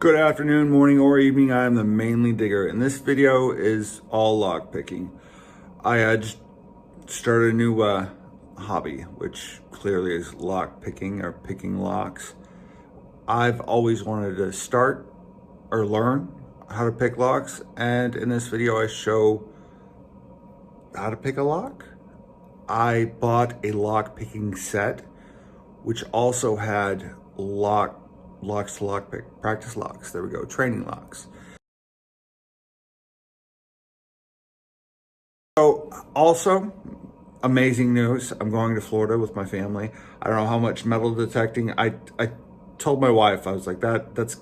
Good afternoon, morning, or evening. I am the Mainly Digger, and this video is all lock picking. I just started a new hobby, which clearly is lock picking or picking locks. I've always wanted to start or learn how to pick locks, and in this video I show how to pick a lock. I bought a lock picking set, which also had locks to lock pick, practice locks. There we go, training locks. So also, amazing news. I'm going to Florida with my family. I don't know how much metal detecting. I told my wife, I was like, that's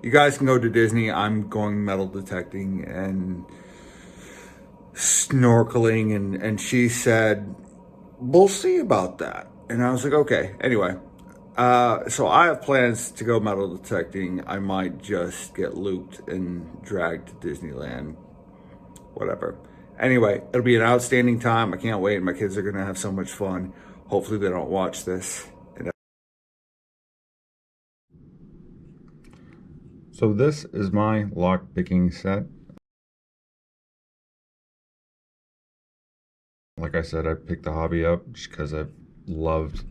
you guys can go to Disney. I'm going metal detecting and snorkeling, and she said, we'll see about that. And I was like, okay. Anyway, so I have plans to go metal detecting. I might just get looped and dragged to Disneyland, whatever. Anyway, it'll be an outstanding time. I can't wait. My kids are going to have so much fun. Hopefully they don't watch this. So this is my lock picking set. Like I said, I picked the hobby up just because I love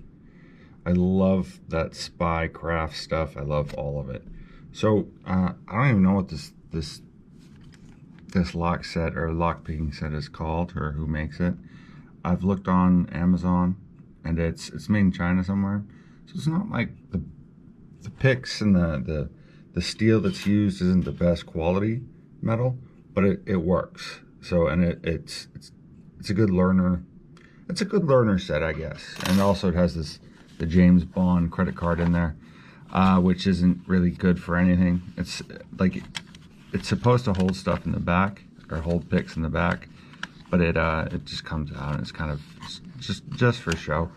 that spy craft stuff. I love all of it. So I don't even know what this lock set or lock picking set is called, or who makes it. I've looked on Amazon, and it's made in China somewhere. So it's not like the picks and the steel that's used isn't the best quality metal, but it works. So, and it's a good learner. It's a good learner set, I guess. And also it has the James Bond credit card in there, which isn't really good for anything. It's like it's supposed to hold stuff in the back, or hold picks in the back, but it just comes out and it's kind of just for show.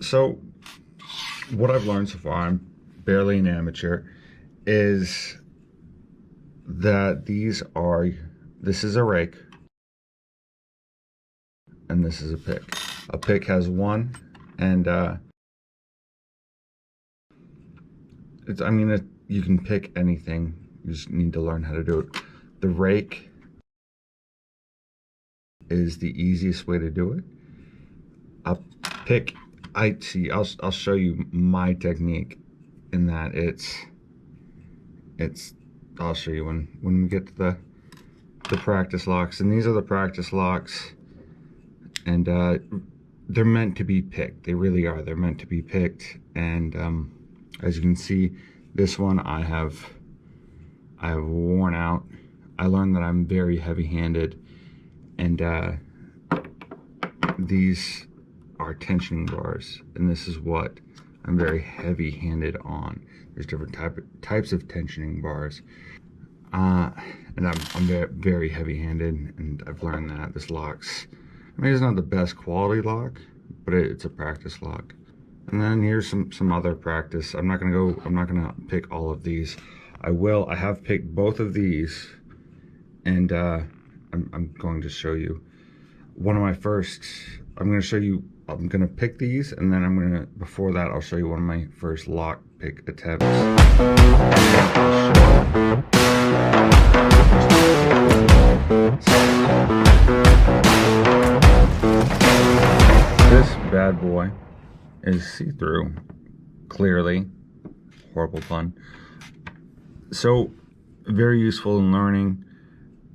So what I've learned so far, I'm barely an amateur, is that this is a rake and this is a pick. A pick has one, and you can pick anything. You just need to learn how to do it. The rake is the easiest way to do it. A pick, I'll show you my technique in that I'll show you when we get to the practice locks. And these are the practice locks, and they're meant to be picked. They really are. They're meant to be picked. And as you can see, this one I have worn out. I learned that I'm very heavy-handed, and these are tensioning bars, and this is what I'm very heavy-handed on. There's different types of tensioning bars, and I'm very heavy-handed, and I've learned that this locks. I mean, it's not the best quality lock, but it's a practice lock. And then here's some other practice. I'm not gonna pick all of these. I have picked both of these, and I'm going to show you one of my first. I'm gonna pick these, and then before that I'll show you one of my first lock pick attempts. This bad boy is see-through, clearly. Horrible pun. So very useful in learning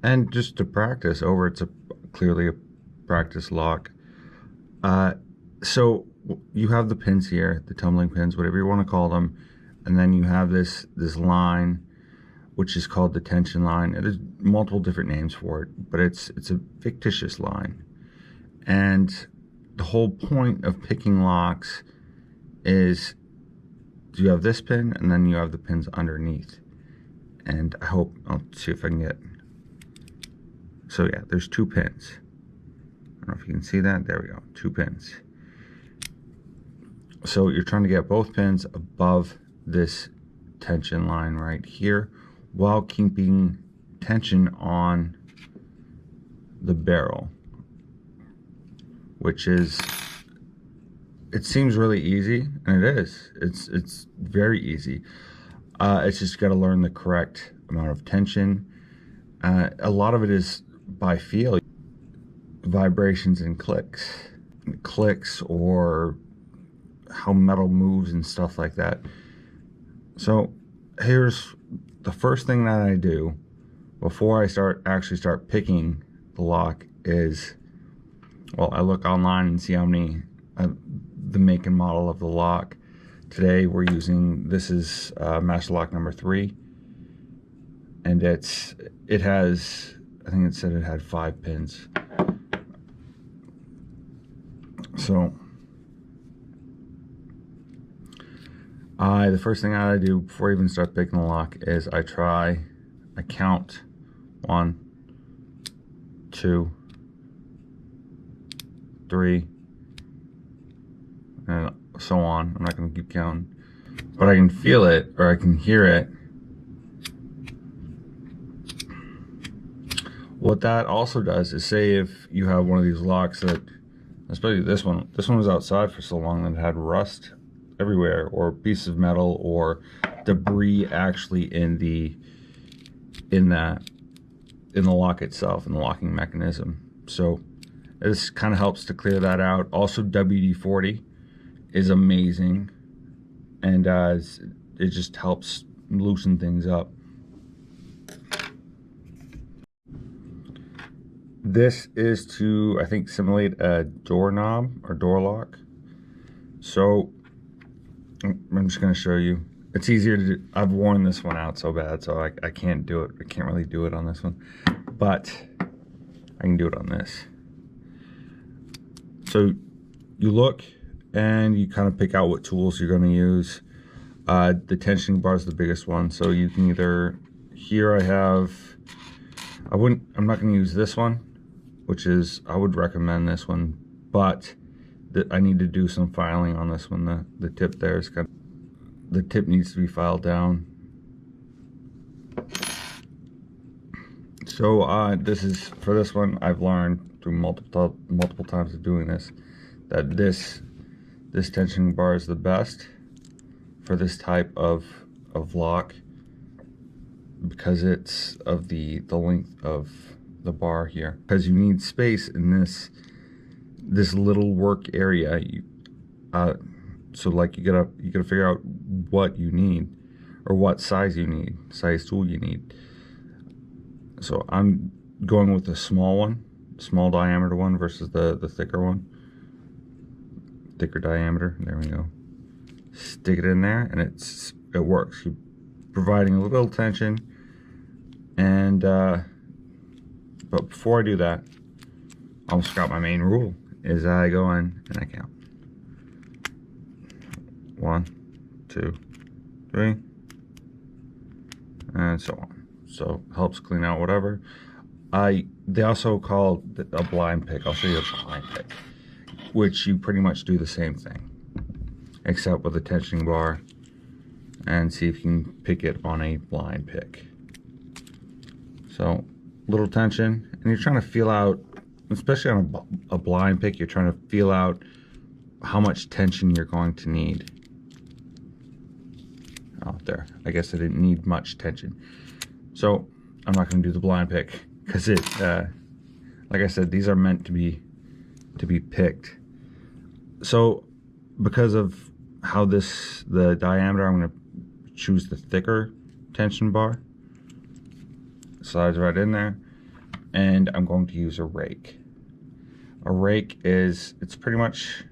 and just to practice over. It's clearly a practice lock. So you have the pins here, the tumbling pins, whatever you want to call them, and then you have this line, which is called the tension line. There's multiple different names for it, but it's a fictitious line. And the whole point of picking locks is you have this pin, and then you have the pins underneath. And I'll see if I can get. So yeah, there's two pins. I don't know if you can see that. There we go, two pins. So you're trying to get both pins above this tension line right here, while keeping tension on the barrel, which is, it seems really easy, and it is. It's very easy. It's just got to learn the correct amount of tension. A lot of it is by feel, vibrations and clicks, or how metal moves and stuff like that. So here's the first thing that I do before I actually start picking the lock is, well, I look online and see how many, the make and model of the lock. Today we're using, this is master lock number 3, and it has, I think it said it had 5 pins. So the first thing I do before I even start picking the lock is I count 1, 2, 3, and so on. I'm not going to keep counting, but I can feel it, or I can hear it. What that also does is, say if you have one of these locks that, especially this one was outside for so long that it had rust everywhere, or pieces of metal or debris actually in the lock itself, in the locking mechanism. So this kind of helps to clear that out. Also, WD-40 is amazing, and it just helps loosen things up. This is to, I think, simulate a doorknob or door lock. So I'm just going to show you. It's easier to do. I've worn this one out so bad, so I can't do it. I can't really do it on this one, but I can do it on this. So you look and you kind of pick out what tools you're going to use. The tensioning bar is the biggest one, so you can either, here I have, I'm not going to use this one, which is, I would recommend this one, but I need to do some filing on this one. The tip there is the tip needs to be filed down. So for this one, I've learned through multiple times of doing this, that this tensioning bar is the best for this type of lock, because it's of the length of the bar here, because you need space in this little work area. So like you gotta figure out what you need, or what size tool you need. So I'm going with the small diameter one versus the thicker diameter. There we go. Stick it in there, and it works. You're providing a little tension, and but before I do that, I almost forgot my main rule. Is I go in and I count 1, 2, 3, and so on. So helps clean out whatever. They also call it a blind pick. I'll show you a blind pick, which you pretty much do the same thing, except with a tensioning bar, and see if you can pick it on a blind pick. So little tension, and you're trying to feel out, especially on a blind pick, you're trying to feel out how much tension you're going to need. Oh, there. I guess I didn't need much tension. So I'm not going to do the blind pick, because like I said, these are meant to be picked. So because of how the diameter, I'm going to choose the thicker tension bar. Slides right in there, and I'm going to use a rake. A rake it's pretty much,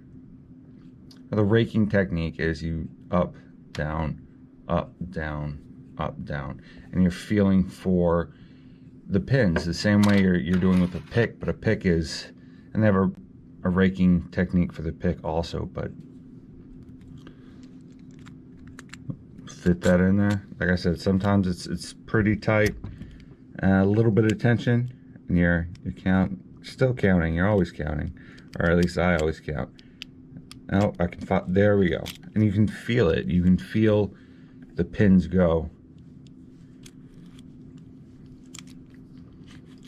the raking technique is you up, down, up, down, up, down, and you're feeling for the pins the same way you're doing with a pick, but a pick is, and they have a raking technique for the pick also, but fit that in there. Like I said, sometimes it's pretty tight, a little bit of tension, and you're still counting. You're always counting, or at least I always count. Now I can there we go, and you can feel it. You can feel the pins go.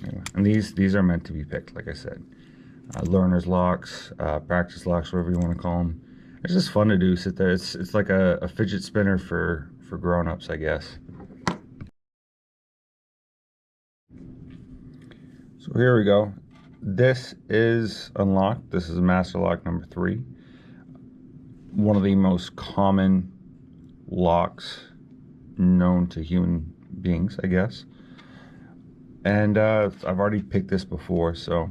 Anyway, and these are meant to be picked, like I said. Learner's locks, practice locks, whatever you want to call them. It's just fun to do. Sit there. It's like a fidget spinner for for grown-ups, I guess. So here we go. This is unlocked. This is master lock number 3. One of the most common locks known to human beings, I guess. And I've already picked this before, so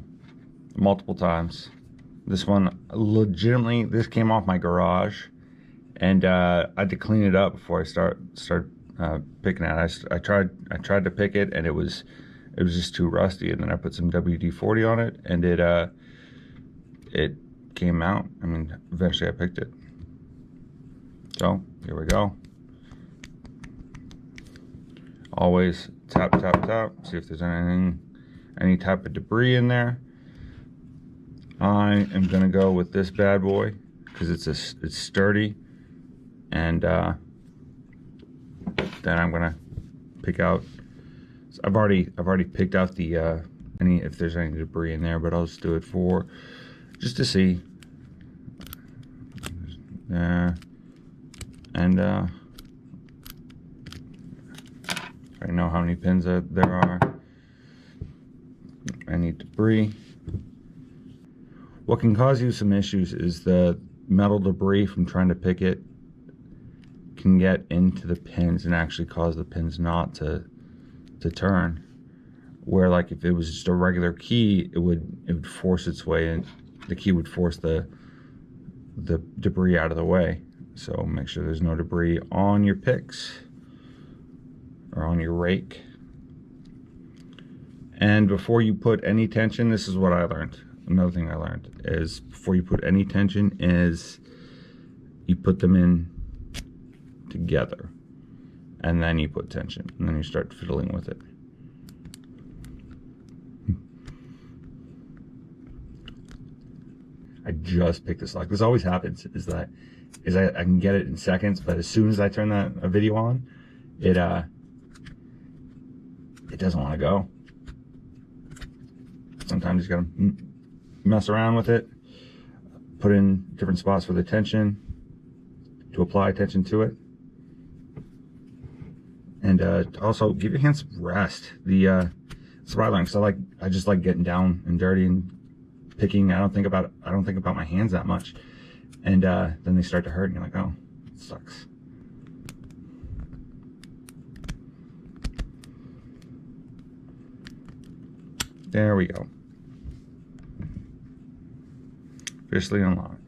multiple times. This one, legitimately, this came off my garage, and I had to clean it up before I start picking it. I tried to pick it, and it was just too rusty. And then I put some WD-40 on it, and it came out. I mean, eventually I picked it. So here we go. Always tap, tap, tap. See if there's any type of debris in there. I am gonna go with this bad boy because it's sturdy, and then I'm gonna pick out. So I've already picked out the if there's any debris in there, but I'll just do it just to see. And I know how many pins there are. Any debris. What can cause you some issues is the metal debris from trying to pick it can get into the pins and actually cause the pins not to turn. Where, like, if it was just a regular key, it would force its way in. The key would force the debris out of the way. So make sure there's no debris on your picks or on your rake. And before you put any tension, this is what I learned. Another thing I learned is before you put any tension is you put them in together, and then you put tension, and then you start fiddling with it. I just picked this lock. This always happens, is I can get it in seconds, but as soon as I turn a video on, it doesn't want to go. Sometimes you gotta mess around with it, put in different spots for the tension to apply tension to it, and also give your hands rest. That's what I learned, because I just like getting down and dirty and picking. I don't think about my hands that much, and then they start to hurt, and you're like, oh, it sucks. There we go. Officially unlocked.